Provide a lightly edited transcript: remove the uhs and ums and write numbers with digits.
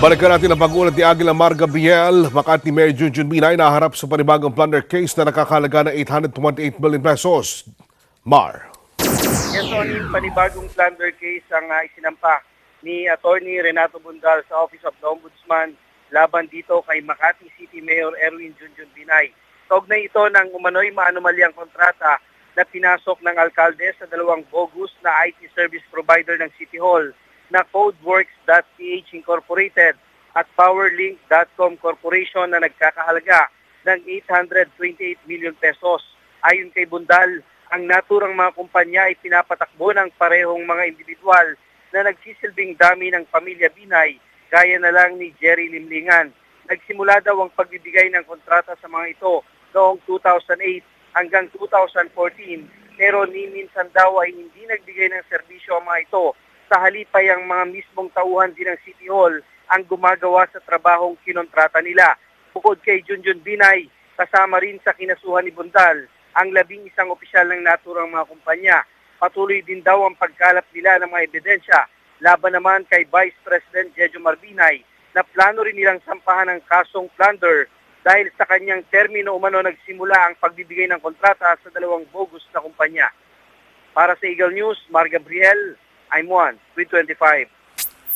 Balikan natin ang pag-ulat ni Aguila Mar Gabriel. Makati Mayor Junjun Binay naharap sa panibagong plunder case na nakakahalaga ng 828 million pesos. Mar. Yes, Onin, panibagong plunder case ang isinampa ni Attorney Renato Bundal sa Office of the Ombudsman laban dito kay Makati City Mayor Erwin Junjun Binay. Kaugnay ito ng umano'y maanumalyang kontrata na pinasok ng alkalde sa dalawang bogus na IT service provider ng City Hall na Codeworks.ph Incorporated at Powerlink.com Corporation na nagkakahalaga ng 828 million pesos. Ayon kay Bundal, ang naturang mga kumpanya ay pinapatakbo ng parehong mga individual na nagsisilbing dami ng pamilya Binay, gaya na lang ni Jerry Limlingan. Nagsimula daw ang pagbibigay ng kontrata sa mga ito noong 2008 hanggang 2014, pero ni minsan daw ay hindi nagbigay ng serbisyo ang mga ito. Sa halip ay ang mga mismong tauhan din ng City Hall ang gumagawa sa trabahong kinontrata nila. Bukod kay Junjun Binay, kasama rin sa kinasuhan ni Bundal ang 11 opisyal ng naturang mga kumpanya. Patuloy din daw ang pagkalap nila ng mga ebidensya. Laban naman kay Vice President Jejo Marbinay na plano rin nilang sampahan ng kasong plunder dahil sa kanyang termino umano nagsimula ang pagbibigay ng kontrata sa dalawang bogus na kumpanya. Para sa Eagle News, Mar Gabriel, I'm Juan, 325.